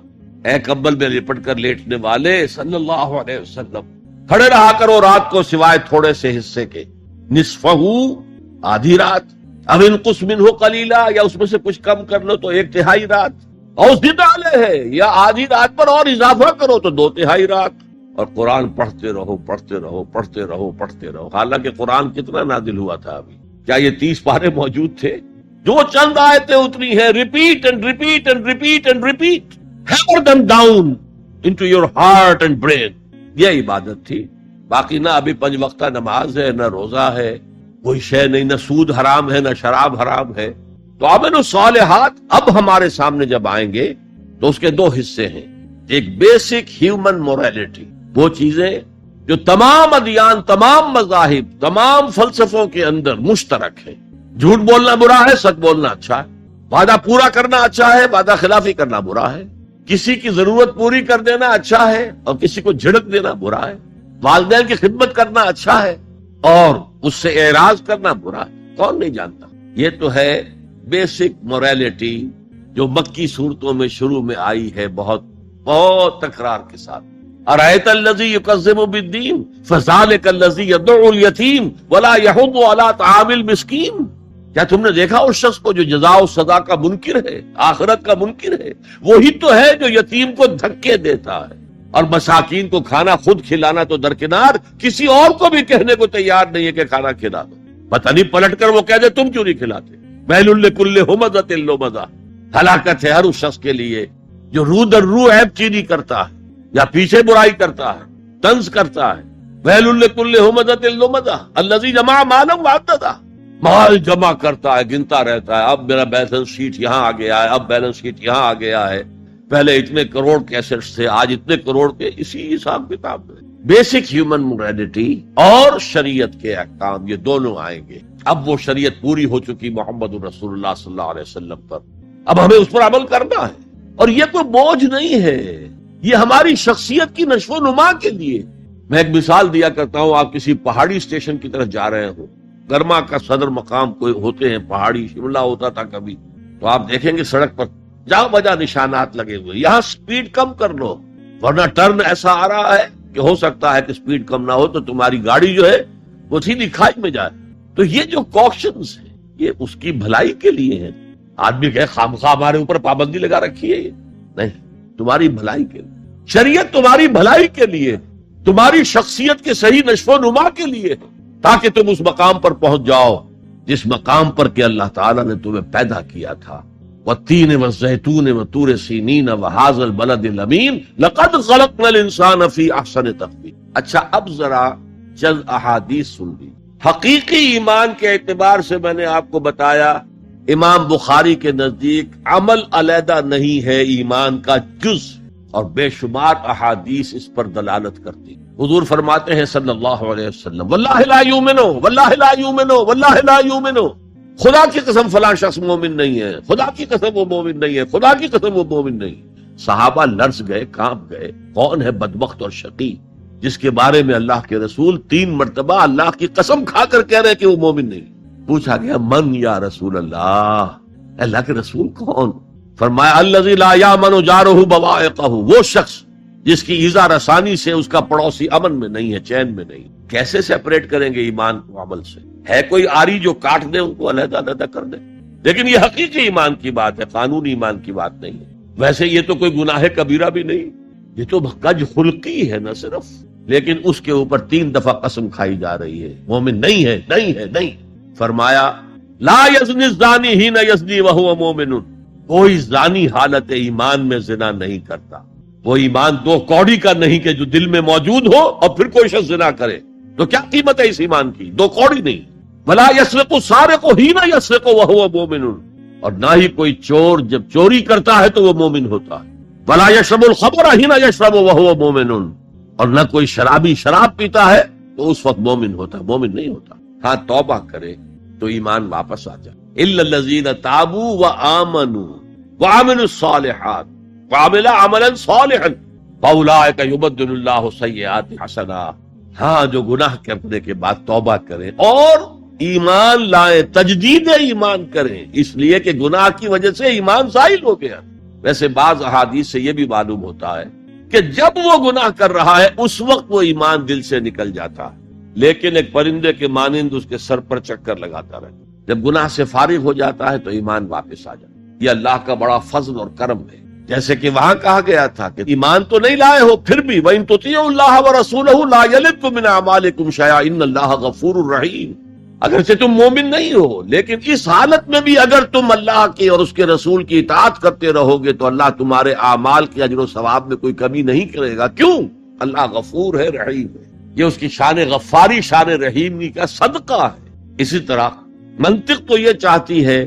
اے کمبل میں لپٹ کر لیٹنے والے صلی اللہ علیہ وسلم، کھڑے رہا کرو رات کو سوائے تھوڑے سے حصے کے، نصفہ آدھی رات، اب انقص منہ قلیلا، یا اس میں سے کچھ کم کر لو تو ایک تہائی رات، اور زد علیہ، یا آدھی رات پر اور اضافہ کرو تو دو تہائی رات، اور قرآن پڑھتے رہو پڑھتے رہو پڑھتے رہو پڑھتے رہو۔ حالانکہ قرآن کتنا نازل ہوا تھا ابھی؟ کیا یہ 30 پارے موجود تھے؟ جو چند آیتیں اتری ہیں، repeat and repeat and repeat and repeat, hammer them down into your heart and brain، یہ عبادت تھی۔ باقی نہ ابھی 5 وقتہ نماز ہے، نہ روزہ ہے، کوئی شے نہیں، نہ سود حرام ہے، نہ شراب حرام ہے۔ تو عمل الصالحات اب ہمارے سامنے جب آئیں گے تو اس کے 2 حصے ہیں، ایک بیسک ہیومن موریلٹی، وہ چیزیں جو تمام ادیان، تمام مذاہب، تمام فلسفوں کے اندر مشترک ہیں۔ جھوٹ بولنا برا ہے، سچ بولنا اچھا ہے، وعدہ پورا کرنا اچھا ہے، وعدہ خلافی کرنا برا ہے، کسی کی ضرورت پوری کر دینا اچھا ہے اور کسی کو جھڑک دینا برا ہے، والدین کی خدمت کرنا اچھا ہے اور اس سے اعراض کرنا برا ہے۔ کون نہیں جانتا؟ یہ تو ہے بیسک موریلٹی جو مکی صورتوں میں شروع میں آئی ہے، بہت بہت تکرار کے ساتھ۔ ارأیت الذی یکذب بالدین فذلک الذی یدعو الیتیم ولا یحض علی طعام المسکین، کیا تم نے دیکھا اس شخص کو جو جزا و سزا کا منکر ہے، آخرت کا منکر ہے؟ وہی تو ہے جو یتیم کو دھکے دیتا ہے اور مساکین کو کھانا خود کھلانا تو درکنار، کسی اور کو بھی کہنے کو تیار نہیں ہے کہ کھانا کھلا دو۔ پتہ نہیں پلٹ کر وہ کہہ دے تم کیوں نہیں کھلاتے۔ ویل لکل ہمزۃ لمزہ، ہلاکت ہے ہر اس شخص کے لیے جو رو در رو عیب چینی کرتا ہے یا پیچھے برائی کرتا ہے، طنز کرتا ہے۔ ویل لکل ہمزۃ لمزہ الذی جمع مالا وعددہ، مال جمع کرتا ہے، گنتا رہتا ہے، اب میرا بیلنس شیٹ یہاں آ گیا ہے، اب بیلنس شیٹ یہاں آ گیا ہے، پہلے اتنے کروڑ کے ایسٹس تھے، آج اتنے کروڑ کے۔ اسی حساب کتاب میں بیسک ہیومن موریلٹی اور شریعت کے احکام، یہ دونوں آئیں گے۔ اب وہ شریعت پوری ہو چکی محمد رسول اللہ صلی اللہ علیہ وسلم پر، اب ہمیں اس پر عمل کرنا ہے، اور یہ کوئی بوجھ نہیں ہے، یہ ہماری شخصیت کی نشو و نما کے لیے۔ میں ایک مثال دیا کرتا ہوں، آپ کسی پہاڑی اسٹیشن کی طرف جا رہے ہو، گرما کا صدر مقام کوئی ہوتے ہیں، پہاڑی شملہ ہوتا تھا کبھی، تو آپ دیکھیں گے سڑک پر جہاں بجا نشانات لگے ہوئے، یہاں سپیڈ کم کر لو ورنہ ٹرن ایسا آ رہا ہے کہ ہو سکتا ہے کہ سپیڈ کم نہ ہو تو تمہاری گاڑی جو ہے وہ سیدھی کھائی میں جائے۔ تو یہ جو کوشنز ہیں یہ اس کی بھلائی کے لیے ہیں۔ آدمی کہ خامخواہ ہمارے اوپر پابندی لگا رکھی ہے، یہ نہیں، تمہاری بھلائی کے لیے، شریعت تمہاری بھلائی کے لیے، تمہاری شخصیت کے صحیح نشو و نما کے لیے، تاکہ تم اس مقام پر پہنچ جاؤ جس مقام پر کہ اللہ تعالیٰ نے تمہیں پیدا کیا تھا۔ والتین والزیتون وطور سینین وہذا البلد الامین لقد خلقنا الانسان فی احسن تقویم۔ اچھا اب ذرا چند احادیث سن لی۔ حقیقی ایمان کے اعتبار سے میں نے آپ کو بتایا، امام بخاری کے نزدیک عمل علیحدہ نہیں ہے ایمان کا جز، اور بے شمار احادیث اس پر دلالت کرتی. حضور فرماتے ہیں صلی اللہ علیہ وسلم واللہ لا یؤمنو واللہ لا یؤمنو واللہ لا یؤمنو، خدا کی قسم فلاں شخص مومن نہیں ہے، خدا کی قسم وہ مومن نہیں ہے، خدا کی قسم وہ مومن نہیں. صحابہ لرز گئے، کانپ گئے. کون ہے بدبخت اور شقی جس کے بارے میں اللہ کے رسول 3 مرتبہ اللہ کی قسم کھا کر کہہ رہے کہ وہ مومن نہیں؟ پوچھا گیا من یا رسول اللہ کے رسول کون؟ فرمایا الذی لا یامن جارہ بوائقہ، وہ شخص جس کی ایذا رسانی سے اس کا پڑوسی امن میں نہیں ہے، چین میں نہیں. کیسے سیپریٹ کریں گے ایمان کو عمل سے؟ ہے کوئی آری جو کاٹ دے ان کو علیحدہ علیحدہ کر دے؟ لیکن یہ حقیقی ایمان کی بات ہے، قانونی ایمان کی بات نہیں ہے. ویسے یہ تو کوئی گناہ کبیرہ بھی نہیں، یہ تو کج خلقی ہے نہ صرف، لیکن اس کے اوپر 3 دفعہ قسم کھائی جا رہی ہے مومن نہیں ہے، نہیں ہے، نہیں. فرمایا لا یزنی الزانی حین یزنی وہو مومن، کوئی زانی حالت ایمان میں زنا نہیں کرتا. وہ ایمان 2 کوڑی کا نہیں کہ جو دل میں موجود ہو اور پھر کوئی شخص زنا کرے، تو کیا قیمت ہے اس ایمان کی؟ 2 کوڑی نہیں. ولا یسرق السارق حین یسرق وہو مومن، اور نہ ہی کوئی چور جب چوری کرتا ہے تو وہ مومن ہوتا ہے. ولا یشرب الخمر حین یشرب وہو مومن، اور نہ کوئی شرابی شراب پیتا ہے تو اس وقت مومن ہوتا ہے، مومن نہیں ہوتا. ہاں توبہ کرے تو ایمان واپس آ جائے. الا الذین تابوا وآمنوا وعملوا الصالحات وعملوا عملا صالحا فاولئک یبدل اللہ سیئات حسنات. ہاں جو گناہ کرنے کے بعد توبہ کریں اور ایمان لائیں، تجدید ایمان کریں، اس لیے کہ گناہ کی وجہ سے ایمان زائل ہو گیا. ویسے بعض احادیث سے یہ بھی معلوم ہوتا ہے کہ جب وہ گناہ کر رہا ہے اس وقت وہ ایمان دل سے نکل جاتا ہے، لیکن ایک پرندے کے مانند اس کے سر پر چکر لگاتا رہتا. جب گناہ سے فارغ ہو جاتا ہے تو ایمان واپس آ جاتا. یہ اللہ کا بڑا فضل اور کرم ہے. جیسے کہ وہاں کہا گیا تھا کہ ایمان تو نہیں لائے ہو پھر بھی وَإِن تُطِيعُوا اللَّهَ وَرَسُولَهُ لَا يَلِتْكُم مِّنْ أَعْمَالِكُمْ شَيْئًا إِنَّ اللَّهَ غَفُورٌ رَحِيمٌ. اگرچہ تم مومن نہیں ہو لیکن اس حالت میں بھی اگر تم اللہ کی اور اس کے رسول کی اطاعت کرتے رہو گے تو اللہ تمہارے اعمال کے اجر و ثواب میں کوئی کمی نہیں کرے گا. کیوں؟ اللہ غفور ہے، رحیم ہے. یہ اس کی شان غفاری، شان رحیمی کا صدقہ ہے. اسی طرح منطق تو یہ چاہتی ہے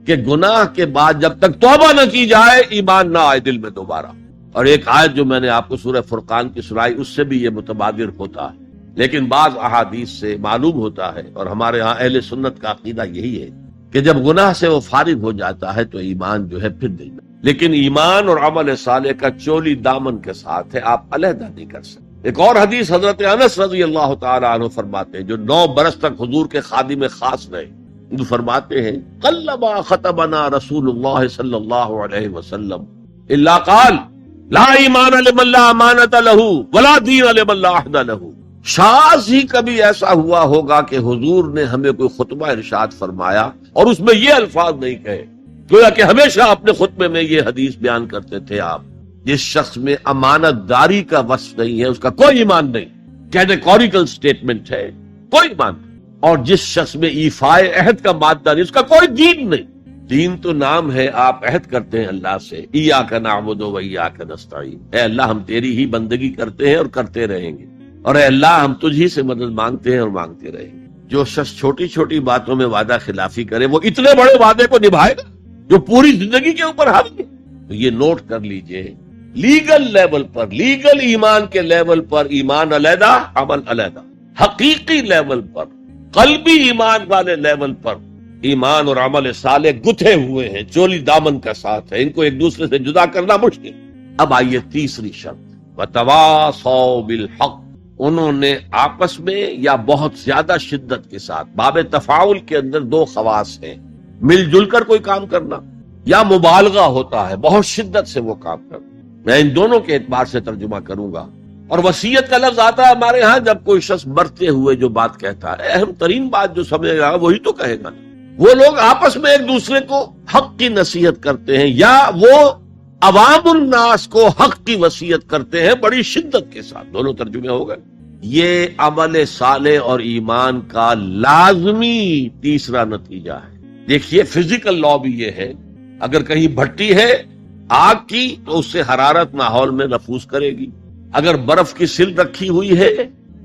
کہ گناہ کے بعد جب تک توبہ نہ کی جائے ایمان نہ آئے دل میں دوبارہ. اور ایک آیت جو میں نے آپ کو سورہ فرقان کی سنائی اس سے بھی یہ متبادر ہوتا ہے. لیکن بعض احادیث سے معلوم ہوتا ہے اور ہمارے ہاں اہل سنت کا عقیدہ یہی ہے کہ جب گناہ سے وہ فارغ ہو جاتا ہے تو ایمان جو ہے پھر دل میں. لیکن ایمان اور عمل صالح کا چولی دامن کے ساتھ ہے، آپ علیحدہ نہیں کر سکتے. ایک اور حدیث حضرت انس رضی اللہ تعالی عنہ فرماتے ہیں جو 9 برس تک حضور کے خادم خاص رہے. جو فرماتے ہیں قلما خطبنا رسول اللہ صلی اللہ علیہ وسلم الا قال لا ایمان لمن لا امانۃ له ولا دین لمن لا عہد له. شاذ ہی کبھی ایسا ہوا ہوگا کہ حضور نے ہمیں کوئی خطبہ ارشاد فرمایا اور اس میں یہ الفاظ نہیں کہے. گویا کہ ہمیشہ اپنے خطبے میں یہ حدیث بیان کرتے تھے آپ، جس شخص میں امانت داری کا وصف نہیں ہے اس کا کوئی ایمان نہیں. کیٹیگوریکل سٹیٹمنٹ ہے، کوئی ایمان نہیں. اور جس شخص میں ایفائے عہد کا مادہ نہیں اس کا کوئی دین نہیں. دین تو نام ہے، آپ عہد کرتے ہیں اللہ سے ایاک نعبد و ایاک نستعین، اے اللہ ہم تیری ہی بندگی کرتے ہیں اور کرتے رہیں گے، اور اے اللہ ہم تجھ ہی سے مدد مانگتے ہیں اور مانگتے رہیں گے. جو شخص چھوٹی چھوٹی باتوں میں وعدہ خلافی کرے وہ اتنے بڑے وعدے کو نبھائے گا جو پوری زندگی کے اوپر حاوی ہے. تو یہ نوٹ کر لیجئے، لیگل لیول پر، لیگل ایمان کے لیول پر ایمان علیحدہ عمل علیحدہ، حقیقی لیول پر، قلبی ایمان والے لیول پر ایمان اور عمل صالح گتھے ہوئے ہیں، چولی دامن کا ساتھ ہے، ان کو ایک دوسرے سے جدا کرنا مشکل. اب آئیے تیسری شرط، وتواصوا بالحق. انہوں نے آپس میں یا بہت زیادہ شدت کے ساتھ، باب تفاعل کے اندر 2 خواص ہیں، مل جل کر کوئی کام کرنا یا مبالغہ ہوتا ہے بہت شدت سے وہ کام کرنا. میں ان دونوں کے اعتبار سے ترجمہ کروں گا. اور وصیت کا لفظ آتا ہے ہمارے ہاں جب کوئی شخص مرتے ہوئے جو بات کہتا ہے، اہم ترین بات جو سمجھے گا وہی تو کہے گا. وہ لوگ آپس میں ایک دوسرے کو حق کی نصیحت کرتے ہیں یا وہ عوام الناس کو حق کی وصیت کرتے ہیں بڑی شدت کے ساتھ. دونوں ترجمے ہو گئے. یہ عمل صالح اور ایمان کا لازمی تیسرا نتیجہ ہے. دیکھیے فزیکل لا بھی یہ ہے، اگر کہیں بھٹی ہے آگ کی تو اس سے حرارت ماحول میں نفوذ کرے گی. اگر برف کی سل رکھی ہوئی ہے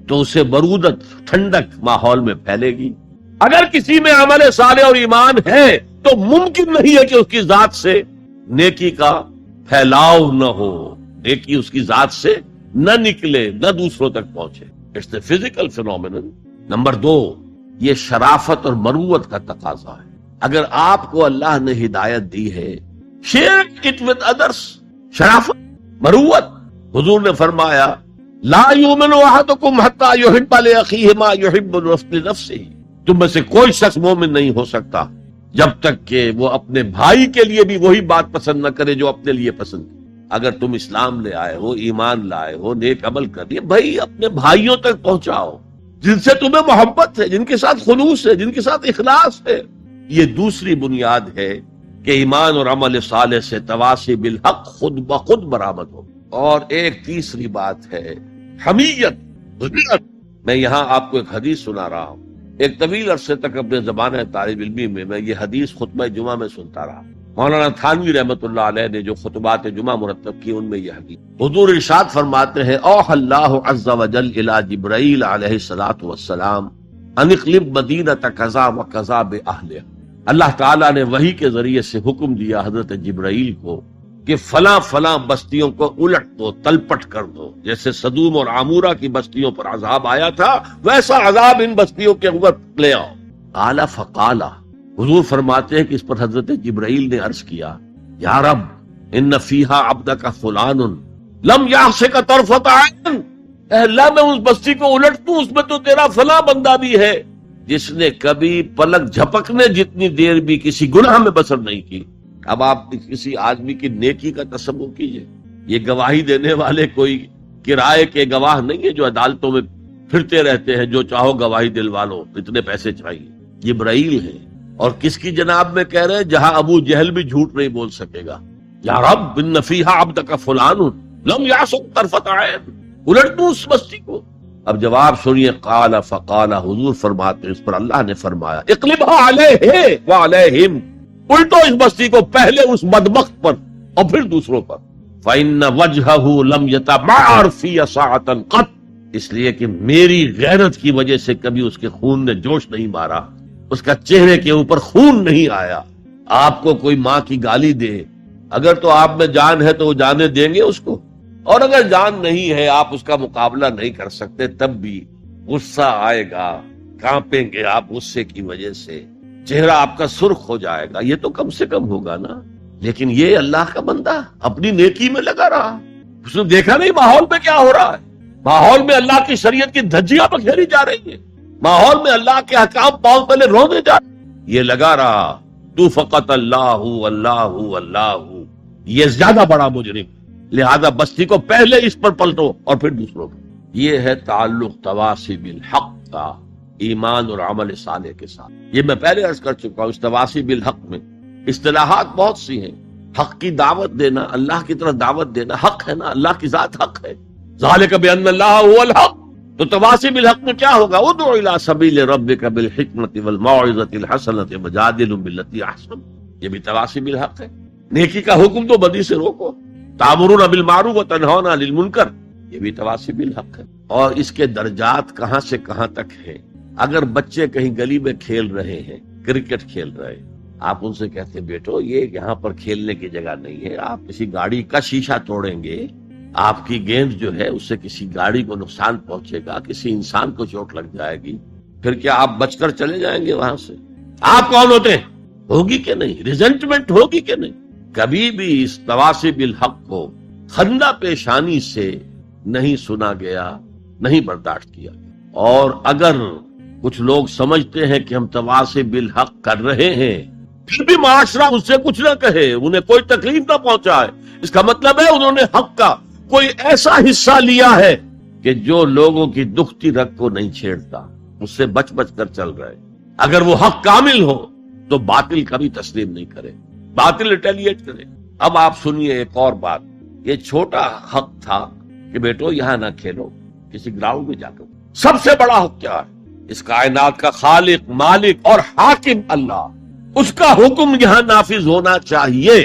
تو اسے برودت، ٹھنڈک ماحول میں پھیلے گی. اگر کسی میں عمل صالح اور ایمان ہے تو ممکن نہیں ہے کہ اس کی ذات سے نیکی کا پھیلاؤ نہ ہو. نیکی اس کی ذات سے نہ نکلے، نہ دوسروں تک پہنچے. It's a physical phenomenon. Number 2، یہ شرافت اور مروت کا تقاضا ہے. اگر آپ کو اللہ نے ہدایت دی ہے، شیئر اٹ ود ادرس. شرافت، مروت. حضور نے فرمایا لا یؤمن احدکم حتی یحب لاخیہ ما یحب لنفسہ. تم میں سے کوئی شخص مومن نہیں ہو سکتا جب تک کہ وہ اپنے بھائی کے لیے بھی وہی بات پسند نہ کرے جو اپنے لیے پسند. اگر تم اسلام لے آئے ہو، ایمان لائے ہو، نیک عمل کر لیے، بھائی اپنے بھائیوں تک پہنچاؤ جن سے تمہیں محبت ہے، جن کے ساتھ خلوص ہے، جن کے ساتھ اخلاص ہے. یہ دوسری بنیاد ہے کہ ایمان اور عمل صالح سے تواصی بالحق خود بخود برآمد ہو. اور ایک تیسری بات ہے حمیت، غیرت. میں یہاں آپ کو ایک حدیث سنا رہا ہوں. ایک طویل عرصے تک اپنے زمانہ طالب علمی میں یہ حدیث خطبہ جمعہ میں سنتا رہا. مولانا تھانوی رحمۃ اللہ علیہ نے جو خطبات جمعہ مرتب کی ان میں یہ حدیث. حضور ارشاد فرماتے ہیں اوحى اللہ عز وجل الى جبرائیل علیہ الصلوۃ والسلام ان اقلب مدینۃ کذا وکذا باہلھا. اللہ تعالیٰ نے وحی کے ذریعے سے حکم دیا حضرت جبرائیل کو کہ فلاں فلاں بستیوں کو الٹ دو، تلپٹ کر دو. جیسے صدوم اور عامورہ کی بستیوں پر عذاب آیا تھا، ویسا عذاب ان بستیوں کے اوپر لے آؤ. قال فقال، حضور فرماتے ہیں کہ اس پر حضرت جبرائیل نے عرض کیا یا رب ان فیہا عبدک فلان لم یعصک طرفۃ عین. اے اللہ میں اس بستی کو الٹ دوں، اس میں تو تیرا فلاں بندہ بھی ہے جس نے کبھی پلک جھپکنے جتنی دیر بھی کسی گناہ میں بسر نہیں کی. اب آپ کسی آدمی کی نیکی کا تصور کیجئے. یہ گواہی دینے والے کوئی کرائے کے گواہ نہیں ہے جو عدالتوں میں پھرتے رہتے ہیں جو چاہو گواہی دلوا لو، اتنے پیسے چاہیے. جبرائیل ہے اور کس کی جناب میں کہہ رہے ہیں جہاں ابو جہل بھی جھوٹ نہیں بول سکے گا. یا رب ان فیہا عبدک فلان لم یعصک طرفۃ عین، الٹ دوں اس بستی کو. اب جواب سنیے. قال فقال، حضور فرماتے اس پر اللہ نے فرمایا اقلبھا علیہ وعلیہم، الٹو اس بستی کو، پہلے اس بدبخت پر اور پھر دوسروں پر. فإن وجہہ لم یتمعر فی ساعۃ قط، اس لیے کہ میری غیرت کی وجہ سے کبھی اس کے خون نے جوش نہیں مارا، اس کا چہرے کے اوپر خون نہیں آیا. آپ کو کوئی ماں کی گالی دے، اگر تو آپ میں جان ہے تو وہ جانے دیں گے اس کو، اور اگر جان نہیں ہے آپ اس کا مقابلہ نہیں کر سکتے تب بھی غصہ آئے گا، کانپیں گے آپ غصے کی وجہ سے، چہرہ آپ کا سرخ ہو جائے گا. یہ تو کم سے کم ہوگا نا. لیکن یہ اللہ کا بندہ اپنی نیکی میں لگا رہا. اس نے دیکھا نہیں ماحول میں کیا ہو رہا ہے. ماحول میں اللہ کی شریعت کی دھجیاں بکھیری جا رہی ہیں، ماحول میں اللہ کے احکام پاؤں تلے رونے جا رہے. یہ لگا رہا تو فقط اللہ اللہ اللہ، یہ زیادہ بڑا مجرم. لہذا بستی کو پہلے اس پر پلٹو اور پھر دوسروں پر. یہ ہے تعلق تواصی بالحق کا ایمان اور عمل صالح کے ساتھ. یہ میں پہلے عرض کر چکا ہوں. اس تواصی بالحق میں اصطلاحات بہت سی ہیں. حق کی دعوت دینا، اللہ کی طرف دعوت دینا حق ہے نا، اللہ کی ذات حق ہے. ذالک بان اللہ هو الحق. تو تواصی بالحق میں کیا ہوگا؟ ادع الی سبیل ربک بالحکمۃ والموعظۃ الحسنۃ وجادلهم بالتی احسن. یہ بھی تواصی بالحق ہے. نیکی کا حکم تو بدی سے روکو. تأمرون بالمعروف وتنہون عن المنکر، یہ بھی تواصی بالحق ہے. اور اس کے درجات کہاں سے کہاں تک ہیں. اگر بچے کہیں گلی میں کھیل رہے ہیں، کرکٹ کھیل رہے ہیں، آپ ان سے کہتے ہیں بیٹو یہ یہاں پر کھیلنے کی جگہ نہیں ہے، آپ کسی گاڑی کا شیشہ توڑیں گے، آپ کی گیند جو ہے اس سے کسی گاڑی کو نقصان پہنچے گا، کسی انسان کو چوٹ لگ جائے گی، پھر کیا آپ بچ کر چلے جائیں گے وہاں سے؟ آپ کون ہوتے ہیں؟ ہوگی کہ نہیں؟ ریزنٹمنٹ ہوگی کہ نہیں؟ کبھی بھی اس تواصی بالحق کو خندہ پیشانی سے نہیں سنا گیا، نہیں برداشت کیا. اور اگر کچھ لوگ سمجھتے ہیں کہ ہم تواصی بالحق کر رہے ہیں پھر بھی معاشرہ اس سے کچھ نہ کہے، انہیں کوئی تکلیف نہ پہنچائے، اس کا مطلب ہے انہوں نے حق کا کوئی ایسا حصہ لیا ہے کہ جو لوگوں کی دکھتی رگ کو نہیں چھیڑتا، اس سے بچ بچ کر چل رہے. اگر وہ حق کامل ہو تو باطل کبھی تسلیم نہیں کرے، باطل ریٹیلیٹ کرے. اب آپ سنیے ایک اور بات. یہ چھوٹا حق تھا کہ بیٹو یہاں نہ کھیلو، کسی گراؤنڈ میں جا کر. سب سے بڑا حق کیا ہے؟ اس کائنات کا خالق، مالک اور حاکم اللہ، اس کا حکم یہاں نافذ ہونا چاہیے.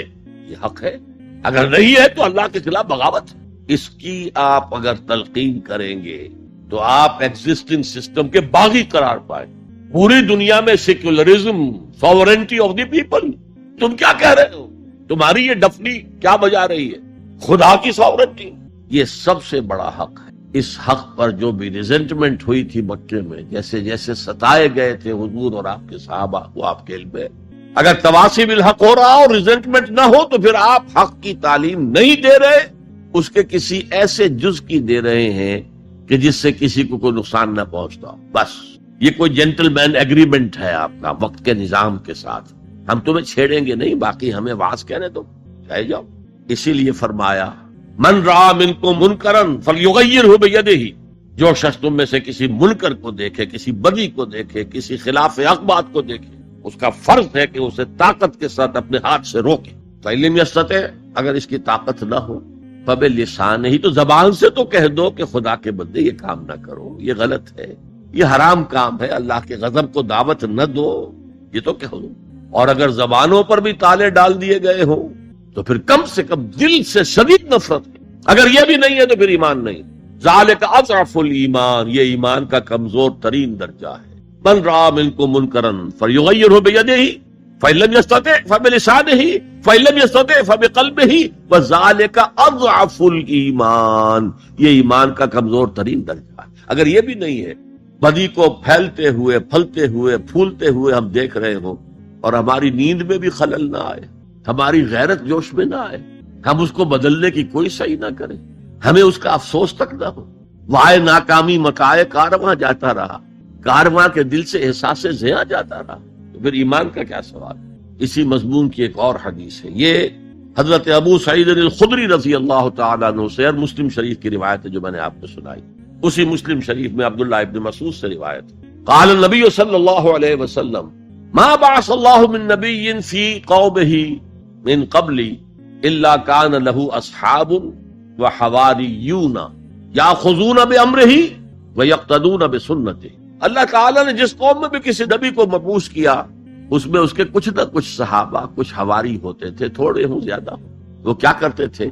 یہ حق ہے. اگر نہیں ہے تو اللہ کے خلاف بغاوت ہے. اس کی آپ اگر تلقین کریں گے تو آپ ایگزسٹنگ سسٹم کے باغی قرار پائیں. پوری دنیا میں secularism, sovereignty of the people, تم کیا کہہ رہے ہو؟ تمہاری یہ ڈفلی کیا بجا رہی ہے؟ خدا کی ساورنٹی، یہ سب سے بڑا حق ہے۔ اس حق پر جو بھی ریزنٹمنٹ ہوئی تھی مکے میں، جیسے جیسے ستائے گئے تھے حضور اور آپ کے صحابہ، وہ آپ کے علم ہے۔ اگر تواصی بالحق ہو رہا اور ریزنٹمنٹ نہ ہو تو پھر آپ حق کی تعلیم نہیں دے رہے، اس کے کسی ایسے جز کی دے رہے ہیں کہ جس سے کسی کو کوئی نقصان نہ پہنچتا۔ بس یہ کوئی جینٹل مین ایگریمنٹ ہے آپ کا وقت کے نظام کے ساتھ، ہم تمہیں چھیڑیں گے نہیں، باقی ہمیں واز کہنے دو، چاہے جاؤ۔ اسی لیے فرمایا من رأى منکم منکرا فلیغیرہ بیدہ، جو شخص تم میں سے کسی منکر کو دیکھے، کسی بدی کو دیکھے، کسی خلاف حق بات کو دیکھے، اس کا فرض ہے کہ اسے طاقت کے ساتھ اپنے ہاتھ سے روکے۔ فَإِن لَمْ يَسْتَطِعْ، اگر اس کی طاقت نہ ہو، فَبِلِسَانِهِ، تو زبان سے تو کہہ دو کہ خدا کے بندے یہ کام نہ کرو، یہ غلط ہے، یہ حرام کام ہے، اللہ کے غضب کو دعوت نہ دو، یہ تو کہہ دو۔ اور اگر زبانوں پر بھی تالے ڈال دیے گئے ہوں تو پھر کم سے کم دل سے شدید نفرت ہے۔ اگر یہ بھی نہیں ہے تو پھر ایمان نہیں۔ ذالک اضعف الایمان، یہ ایمان کا کمزور ترین درجہ ہے۔ من رأى منکم منکرا فلیغیرہ بیدہ فإن لم يستطع فبلسانہ فإن لم يستطع فبقلبہ وذالک اضعف الایمان، یہ ایمان کا کمزور ترین درجہ ہے۔ اگر یہ بھی نہیں ہے، بدی کو پھیلتے ہوئے، پھلتے ہوئے، پھولتے ہوئے ہم دیکھ رہے ہوں اور ہماری نیند میں بھی خلل نہ آئے، ہماری غیرت جوش میں نہ آئے، ہم اس کو بدلنے کی کوئی سعی نہ کریں، ہمیں اس کا افسوس تک نہ ہو، وائے ناکامی مکائے کارواں جاتا رہا، کارواں کے دل سے احساس زیاں جاتا رہا، تو پھر ایمان کا کیا سوال۔ اسی مضمون کی ایک اور حدیث ہے، یہ حضرت ابو سعید الخدری رضی اللہ تعالیٰ عنہ سے، اور مسلم شریف کی روایت ہے جو میں نے آپ کو سنائی۔ اسی مسلم شریف میں عبداللہ ابن مسعود سے روایت ہے، قال النبی صلی اللہ علیہ وسلم ما بعث اللہ من نبی فی قومہ من قبلی الا کان له اصحاب وحواریون یاخذون بامرہ ویقتدون بسنتہ۔ اللہ تعالیٰ نے جس قوم میں بھی کسی نبی کو مبعوث کیا، اس میں اس کے کچھ نہ کچھ صحابہ، کچھ حواری ہوتے تھے، تھوڑے ہوں زیادہ ہوں، وہ کیا کرتے تھے؟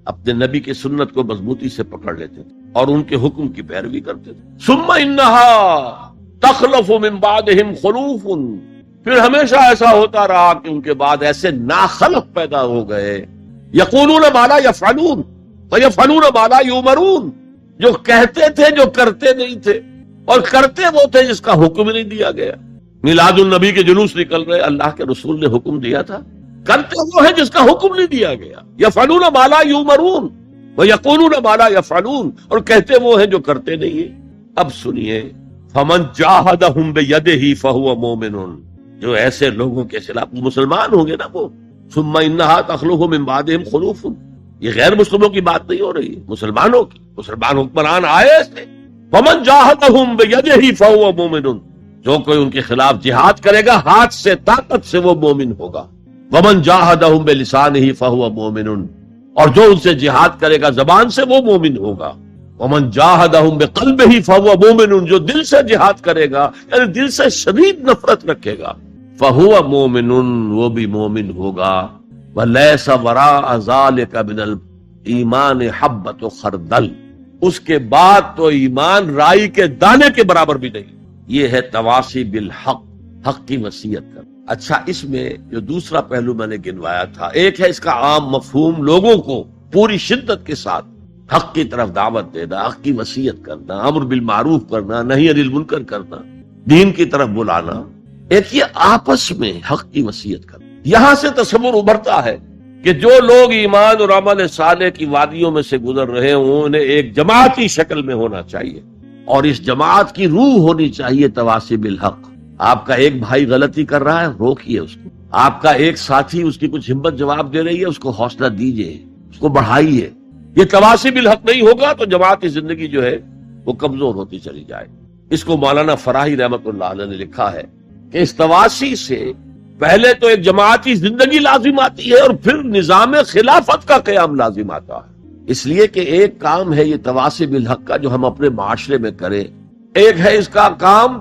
اپنے نبی کی سنت کو مضبوطی سے پکڑ لیتے تھے اور ان کے حکم کی پیروی کرتے تھے۔ ثم انہا تخلف من بعدہم خلوف، پھر ہمیشہ ایسا ہوتا رہا کہ ان کے بعد ایسے ناخلف پیدا ہو گئے، یقولون ما لا یفعلون ویفعلون ما لا یؤمرون، جو کہتے تھے جو کرتے نہیں تھے، اور کرتے وہ تھے جس کا حکم نہیں دیا گیا۔ میلاد النبی کے جلوس نکل رہے، اللہ کے رسول نے حکم دیا تھا، کرتے وہ ہے جس کا حکم نہیں دیا گیا۔ یفعلون ما لا یؤمرون ویقولون ما لا یفعلون، اور کہتے وہ ہیں جو کرتے نہیں ہیں۔ اب سنیے، فمن جاہدہم بیدہ فہو مومن، جو ایسے لوگوں کے خلاف مسلمان ہوں گے نا وہ، ثم انہا تخلف من بعدہم خلوف، یہ غیر مسلموں کی بات نہیں ہو رہی ہے، مسلمانوں کی، مسلمان حکمران آئے تھے۔ فمن جاہدہم بیدہ فہو مومن، جو کوئی ان کے خلاف جہاد کرے گا ہاتھ سے، طاقت سے، وہ مومن ہوگا۔ ومن جاہدہم بلسانہ فہو مومن، اور جو ان سے جہاد کرے گا زبان سے، وہ مومن ہوگا۔ ومن جاہدہم بقلبہ فہو مومن، جو دل سے جہاد کرے گا، یعنی دل سے شدید نفرت رکھے گا، فہو مومن، وہ بھی مومن ہوگا۔ ولیس وراء ذلک من الایمان حبۃ خردل، اس کے بعد تو ایمان رائی کے دانے کے برابر بھی نہیں۔ یہ ہے تواصی بالحق، حق کی وصیت کر۔ اچھا، اس میں جو دوسرا پہلو میں نے گنوایا تھا، ایک ہے اس کا عام مفہوم، لوگوں کو پوری شدت کے ساتھ حق کی طرف دعوت دینا، حق کی وصیت کرنا، امر بالمعروف کرنا، نہی عن المنکر کرنا، دین کی طرف بلانا۔ ایک یہ آپس میں حق کی وصیت کرنا۔ یہاں سے تصور ابھرتا ہے کہ جو لوگ ایمان اور عمل صالح کی وادیوں میں سے گزر رہے ہوں، انہیں ایک جماعتی شکل میں ہونا چاہیے، اور اس جماعت کی روح ہونی چاہیے تواصی بالحق۔ آپ کا ایک بھائی غلطی کر رہا ہے، روکیے اس کو۔ آپ کا ایک ساتھی اس کی کچھ ہمت جواب دے رہی ہے، اس کو حوصلہ دیجیے، اس کو بڑھائیے۔ یہ تواصی بالحق نہیں ہوگا تو جماعتی زندگی جو ہے وہ کمزور ہوتی چلی جائے۔ اس کو مولانا فراہی رحمت اللہ علیہ نے لکھا ہے کہ اس تواصی سے پہلے تو ایک جماعتی زندگی لازم آتی ہے، اور پھر نظام خلافت کا قیام لازم آتا ہے۔ اس لیے کہ ایک کام ہے یہ تواصی بالحق کا جو ہم اپنے معاشرے میں کریں، ایک ہے اس کا کام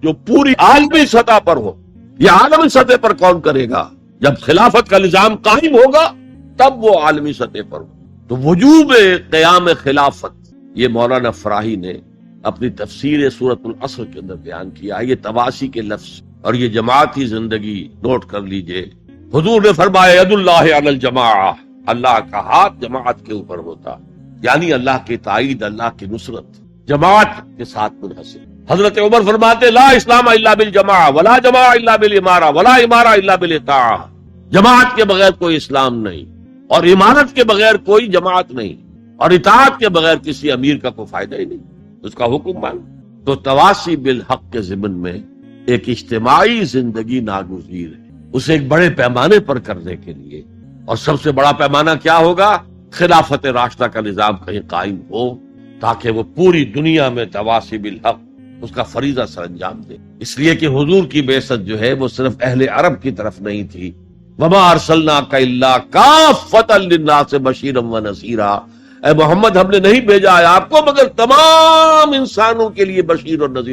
جو پوری عالمی سطح پر ہو۔ یہ عالمی سطح پر کون کرے گا؟ جب خلافت کا نظام قائم ہوگا تب وہ عالمی سطح پر ہو۔ تو وجوب قیام خلافت، یہ مولانا فراہی نے اپنی تفسیر سورۃ العصر کے اندر بیان کیا۔ یہ تواصی کے لفظ اور یہ جماعتی زندگی نوٹ کر لیجئے۔ حضور نے فرمایا ید اللہ علی الجماعہ، اللہ کا ہاتھ جماعت کے اوپر ہوتا، یعنی اللہ کی تائید، اللہ کی نصرت جماعت کے ساتھ منحصر۔ حضرت عمر فرماتے لا اسلام الا بالجماعہ ولا جماعہ الا بالامارہ ولا امارہ الا بالاطاعہ، جماعت کے بغیر کوئی اسلام نہیں، اور امارت کے بغیر کوئی جماعت نہیں، اور اطاعت کے بغیر کسی امیر کا کوئی فائدہ ہی نہیں، اس کا حکم مان۔ تو تواصی بالحق کے ضمن میں ایک اجتماعی زندگی ناگزیر ہے، اسے ایک بڑے پیمانے پر کرنے کے لیے، اور سب سے بڑا پیمانہ کیا ہوگا؟ خلافت راشدہ کا نظام کہیں قائم ہو، تاکہ وہ پوری دنیا میں تواصی بالحق اس کا فریضہ سر انجام دے۔ اس لیے کہ حضور کی بعثت جو ہے وہ صرف اہل عرب کی طرف نہیں تھی، وما ارسلناک الا کافۃ للناس بشیرا ونذیرا، اے محمد ہم نے نہیں بھیجا ہے آپ کو مگر تمام انسانوں کے لیے بشیر اور نذیر